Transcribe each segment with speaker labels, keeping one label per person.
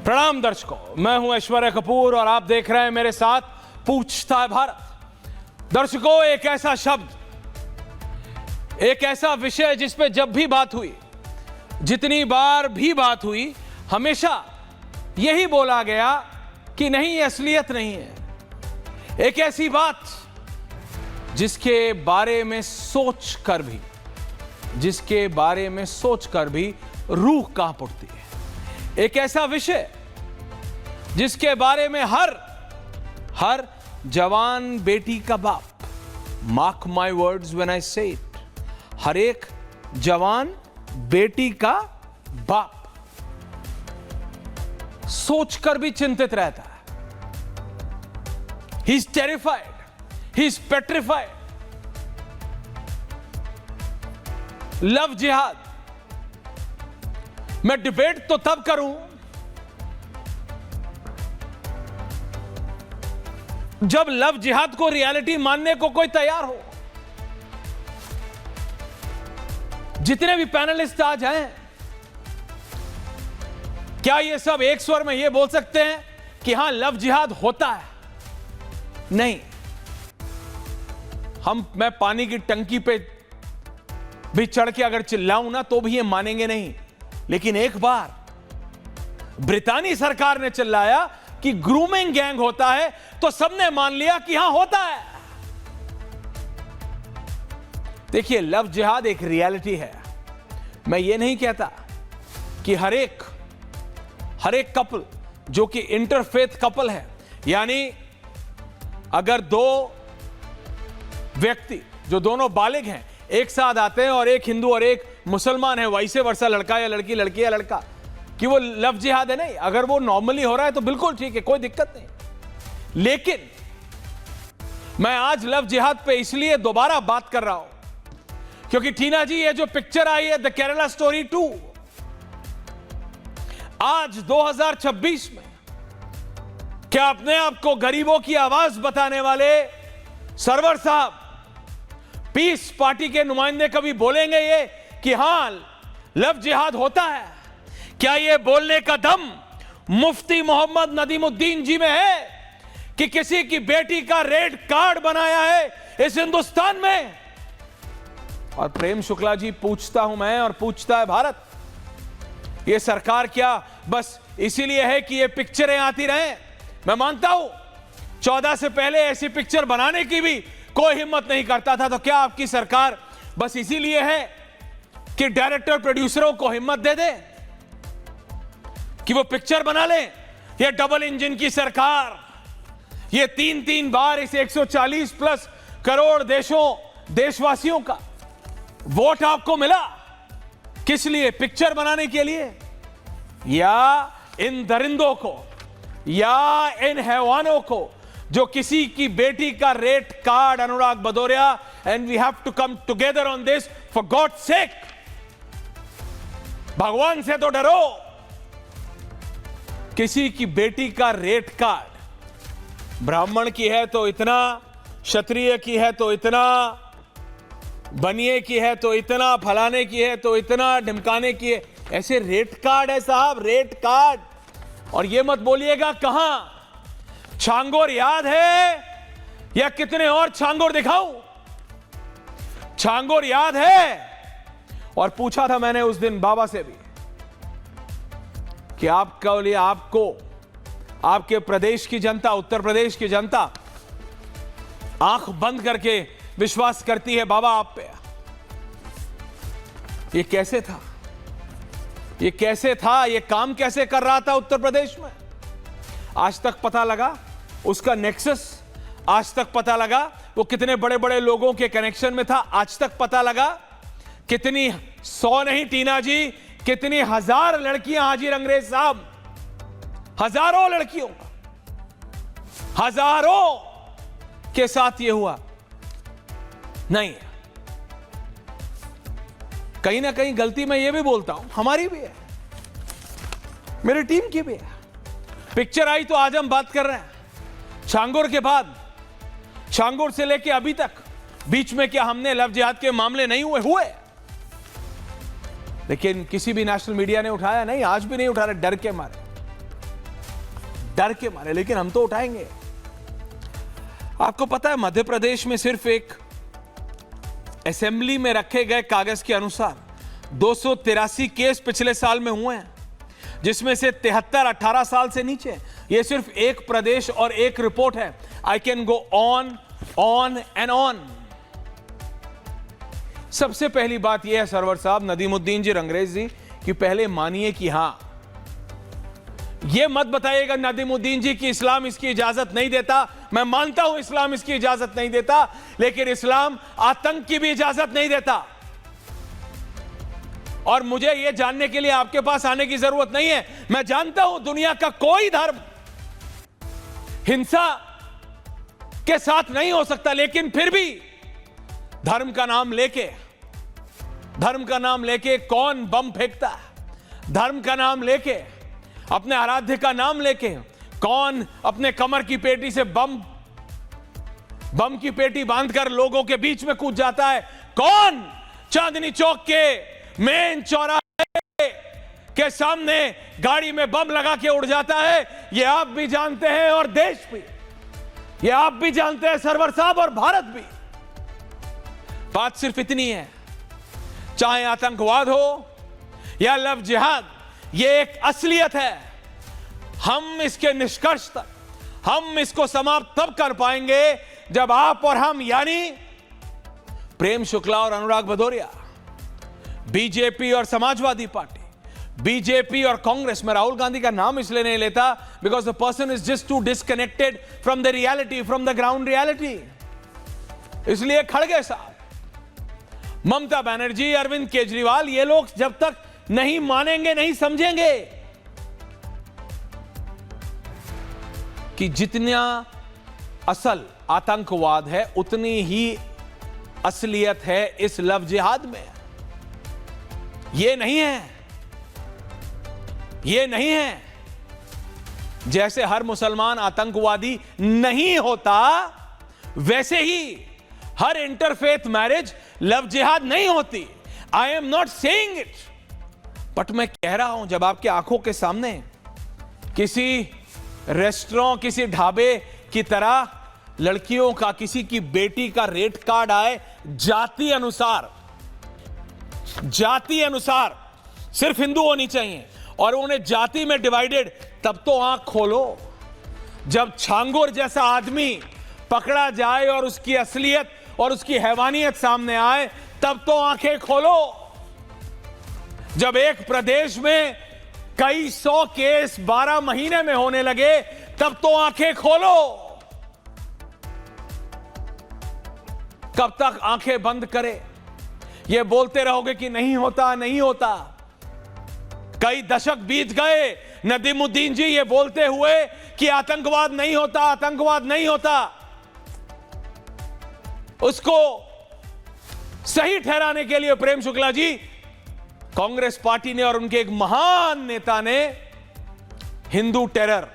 Speaker 1: प्रणाम दर्शकों, मैं हूं ऐश्वर्या कपूर और आप देख रहे हैं मेरे साथ पूछता है भारत। दर्शकों, एक ऐसा शब्द, एक ऐसा विषय जिस पे जब भी बात हुई, जितनी बार भी बात हुई, हमेशा यही बोला गया कि नहीं, ये असलियत नहीं है। एक ऐसी बात जिसके बारे में सोचकर भी रूह कांप उठती है। एक ऐसा विषय जिसके बारे में हर जवान बेटी का बाप, mark my words when I से इट, हर एक जवान बेटी का बाप सोचकर भी चिंतित रहता है। He is terrified, he is petrified. Love जिहाद, मैं डिबेट तो तब करूं जब लव जिहाद को रियलिटी मानने को कोई तैयार हो। जितने भी पैनलिस्ट आज हैं, क्या ये सब एक स्वर में ये बोल सकते हैं कि हां, लव जिहाद होता है? नहीं। मैं पानी की टंकी पे भी चढ़ के अगर चिल्लाऊं ना तो भी ये मानेंगे नहीं। लेकिन एक बार ब्रितानी सरकार ने चिल्लाया कि ग्रूमिंग गैंग होता है तो सबने मान लिया कि हां, होता है। देखिए, लव जिहाद एक रियलिटी है। मैं ये नहीं कहता कि हर एक कपल जो कि इंटरफेथ कपल है, यानी अगर दो व्यक्ति जो दोनों बालिग हैं एक साथ आते हैं और एक हिंदू और एक मुसलमान है, वैसे वर्षा लड़का या लड़की, लड़की या लड़का, कि वो लव जिहाद है? नहीं। अगर वो नॉर्मली हो रहा है तो बिल्कुल ठीक है, कोई दिक्कत नहीं। लेकिन मैं आज लव जिहाद पे इसलिए दोबारा बात कर रहा हूं क्योंकि टीना जी, ये जो पिक्चर आई है द केरला स्टोरी 2, आज 2026 में क्या अपने आप को गरीबों की आवाज बताने वाले सरवर साहब, पीस पार्टी के नुमाइंदे, कभी बोलेंगे ये कि हां, लव जिहाद होता है? क्या ये बोलने का दम मुफ्ती मोहम्मद नदीमुद्दीन जी में है कि किसी की बेटी का रेड कार्ड बनाया है इस हिंदुस्तान में? और प्रेम शुक्ला जी, पूछता हूं मैं और पूछता है भारत, ये सरकार क्या बस इसीलिए है कि ये पिक्चरें आती रहें? मैं मानता हूं 14 से पहले ऐसी पिक्चर बनाने की भी कोई हिम्मत नहीं करता था, तो क्या आपकी सरकार बस इसीलिए है कि डायरेक्टर प्रोड्यूसरों को हिम्मत दे दे कि वो पिक्चर बना ले? ये डबल इंजन की सरकार, ये 3-3 बार इस 140 प्लस करोड़ देशवासियों का वोट आपको मिला, किस लिए? पिक्चर बनाने के लिए? या इन दरिंदों को, या इन हैवानों को जो किसी की बेटी का red card, Anurag Bhadauria, and we have to come together on this for God sake. भगवान से तो डरो। किसी की बेटी का रेड कार्ड, ब्राह्मण की है तो इतना, क्षत्रिय की है तो इतना, बनिए की है तो इतना, फलाने की है तो इतना, ढिमकाने की है, ऐसे रेड कार्ड है साहब, रेड कार्ड। और ये मत बोलिएगा कहां छांगोर याद है या कितने और छांगोर दिखाऊं? छांगोर याद है। और पूछा था मैंने उस दिन बाबा से भी कि आपका लिए, आपको, आपके प्रदेश की जनता, उत्तर प्रदेश की जनता आंख बंद करके विश्वास करती है बाबा आप पे। ये कैसे था? ये कैसे था? ये काम कैसे कर रहा था उत्तर प्रदेश में? आज तक पता लगा उसका नेक्सस, आज तक पता लगा वो कितने बड़े बड़े लोगों के कनेक्शन में था, आज तक पता लगा कितनी 100 नहीं टीना जी, कितनी हजार लड़कियां, हाजिर अंग्रेज साहब, हजारों लड़कियों का, हजारों के साथ ये हुआ। नहीं, कहीं ना कहीं गलती मैं ये भी बोलता हूं, हमारी भी है, मेरी टीम की भी है। पिक्चर आई तो आज हम बात कर रहे हैं। छांगुर के बाद, छांगुर से लेके अभी तक बीच में क्या हमने लव जिहाद के मामले नहीं हुए? लेकिन किसी भी नेशनल मीडिया ने उठाया नहीं, आज भी नहीं उठा रहे, डर के मारे। डर के मारे, लेकिन हम तो उठाएंगे। आपको पता है मध्य प्रदेश में सिर्फ एक असेंबली में रखे गए कागज के अनुसार 283 केस पिछले साल में हुए हैं, जिसमें से 73 18 साल से नीचे। यह सिर्फ एक प्रदेश और एक रिपोर्ट है। I can go on and on. सबसे पहली बात यह है सरवर साहब, नदीमुद्दीन जी, रंगरेज जी, कि पहले मानिए कि हां, यह मत बताइएगा नदीमुद्दीन जी कि इस्लाम इसकी इजाजत नहीं देता। मैं मानता हूं इस्लाम इसकी इजाजत नहीं देता, लेकिन इस्लाम आतंक की भी इजाजत नहीं देता। और मुझे यह जानने के लिए आपके पास आने की जरूरत नहीं है। मैं जानता हूं दुनिया का कोई धर्म हिंसा के साथ नहीं हो सकता, लेकिन फिर भी धर्म का नाम लेके कौन बम फेंकता है? धर्म का नाम लेके, अपने आराध्य का नाम लेके कौन अपने कमर की पेटी से बम की पेटी बांधकर लोगों के बीच में कूद जाता है? कौन चांदनी चौक के मेन चौराहे के सामने गाड़ी में बम लगा के उड़ जाता है? ये आप भी जानते हैं और देश भी, ये आप भी जानते हैं सरवर साहब, और भारत भी। बात सिर्फ इतनी है, चाहे आतंकवाद हो या लव जिहाद, ये एक असलियत है। हम इसके निष्कर्ष तक, हम इसको समाप्त तब कर पाएंगे जब आप और हम, यानी प्रेम शुक्ला और अनुराग भदौरिया, बीजेपी और समाजवादी पार्टी, बीजेपी और कांग्रेस, में राहुल गांधी का नाम इसलिए नहीं लेता because the person is just too disconnected from the reality, from the ground reality. इसलिए खड़गे साहब, ममता बनर्जी, अरविंद केजरीवाल, ये लोग जब तक नहीं मानेंगे, नहीं समझेंगे कि जितना असल आतंकवाद है उतनी ही असलियत है इस लव जिहाद में। ये नहीं है जैसे हर मुसलमान आतंकवादी नहीं होता, वैसे ही हर इंटरफेथ मैरिज लव जिहाद नहीं होती। आई am not saying it, but मैं कह रहा हूं, जब आपके आंखों के सामने किसी रेस्टोरेंट, किसी ढाबे की तरह लड़कियों का, किसी की बेटी का रेट कार्ड आए जाति अनुसार, सिर्फ हिंदू होनी चाहिए और उन्हें जाति में डिवाइडेड, तब तो आंख खोलो। जब छांगुर जैसा आदमी पकड़ा जाए और उसकी असलियत और उसकी हैवानियत सामने आए, तब तो आंखें खोलो। जब एक प्रदेश में कई 100 केस 12 महीने में होने लगे, तब तो आंखें खोलो। कब तक आंखें बंद करे? ये बोलते रहोगे कि नहीं होता, नहीं होता। कई दशक बीत गए नदीमुद्दीन जी ये बोलते हुए कि आतंकवाद नहीं होता, आतंकवाद नहीं होता। उसको सही ठहराने के लिए प्रेम शुक्ला जी, कांग्रेस पार्टी ने और उनके एक महान नेता ने हिंदू टेरर,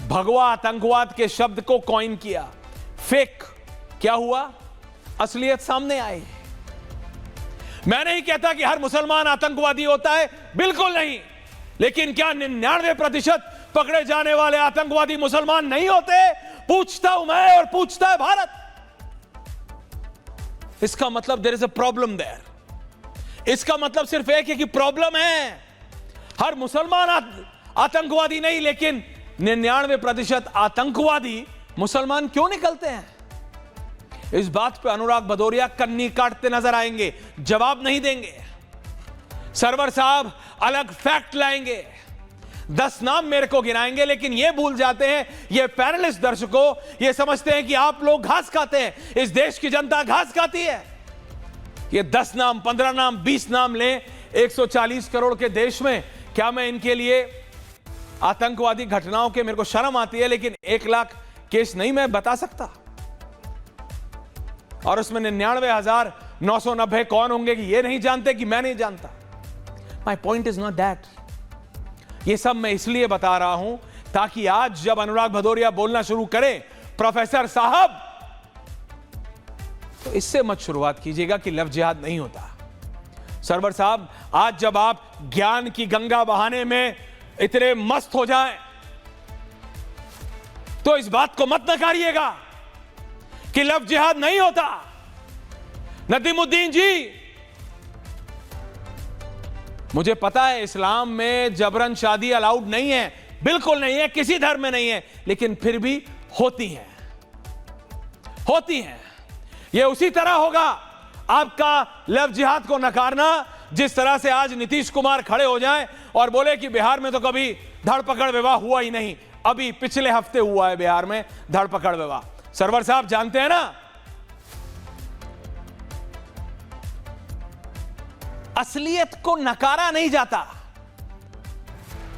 Speaker 1: भगवा आतंकवाद के शब्द को कॉइन किया। फेक क्या हुआ? असलियत सामने आई। मैं नहीं कहता कि हर मुसलमान आतंकवादी होता है, बिल्कुल नहीं, लेकिन क्या 99% पकड़े जाने वाले आतंकवादी मुसलमान नहीं होते? पूछता हूं मैं और पूछता है भारत। इसका मतलब there is a problem there. इसका मतलब सिर्फ एक है कि प्रॉब्लम है। हर मुसलमान आतंकवादी नहीं, लेकिन 99% आतंकवादी मुसलमान क्यों निकलते हैं? इस बात पे अनुराग भदौरिया कन्नी काटते नजर आएंगे, जवाब नहीं देंगे। सरवर साहब अलग फैक्ट लाएंगे, 10 नाम मेरे को गिनाएंगे, लेकिन ये भूल जाते हैं, ये पैनलिस्ट दर्शकों ये समझते हैं कि आप लोग घास खाते हैं, इस देश की जनता घास खाती है। ये 10 नाम, 15 नाम, 20 नाम लें 140 करोड़ के देश में, क्या मैं इनके लिए आतंकवादी घटनाओं के, मेरे को शर्म आती है, लेकिन 1 लाख केस नहीं मैं बता सकता? और उसमें 99,990 कौन होंगे कि ये नहीं जानते कि मैं नहीं जानता? My point is not that. ये सब मैं इसलिए बता रहा हूं ताकि आज जब अनुराग भदौरिया बोलना शुरू करें, प्रोफेसर साहब, तो इससे मत शुरुआत कीजिएगा कि लव जिहाद नहीं होता। सरवर साहब, आज जब आप ज्ञान की गंगा बहाने में इतने मस्त हो जाएं तो इस बात को मत नकारिएगा कि लव जिहाद नहीं होता। नदीमुद्दीन जी, मुझे पता है इस्लाम में जबरन शादी अलाउड नहीं है, बिल्कुल नहीं है, किसी धर्म में नहीं है, लेकिन फिर भी होती हैं। यह उसी तरह होगा आपका लव जिहाद को नकारना जिस तरह से आज नीतीश कुमार खड़े हो जाएं और बोले कि बिहार में तो कभी धरपकड़ विवाह हुआ ही नहीं, अभी पिछले हफ्ते हुआ है बिहार में धरपकड़ विवाह। सरवर साहब जानते हैं ना, असलियत को नकारा नहीं जाता।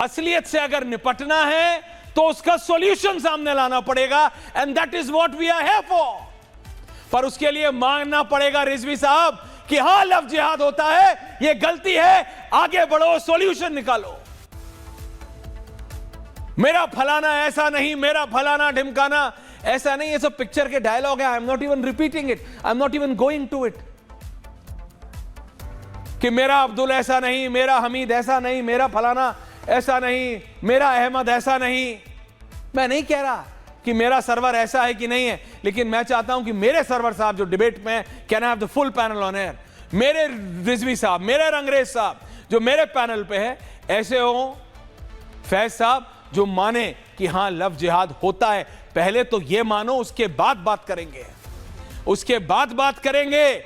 Speaker 1: असलियत से अगर निपटना है तो उसका सॉल्यूशन सामने लाना पड़ेगा, and that is what we are here for. पर उसके लिए मानना पड़ेगा रिजवी साहब कि हां लव जिहाद होता है, यह गलती है, आगे बढ़ो, सॉल्यूशन निकालो। मेरा फलाना ऐसा नहीं, मेरा फलाना ढिमकाना ऐसा नहीं, ये सब पिक्चर के डायलॉग है। I am not even repeating it, I am not even going to it. कि मेरा अब्दुल ऐसा नहीं, मेरा हमीद ऐसा नहीं, मेरा फलाना ऐसा नहीं, मेरा अहमद ऐसा नहीं। मैं नहीं कह रहा कि मेरा सर्वर ऐसा है कि नहीं है, लेकिन मैं चाहता हूं कि मेरे सर्वर साहब जो डिबेट में can have the full panel on air, मेरे रिजवी साहब, मेरे रंगरेज साहब जो मेरे पैनल पे है, ऐसे हो फैज साहब जो माने कि हां लव जिहाद होता है। पहले तो ये मानो, उसके बाद बात करेंगे।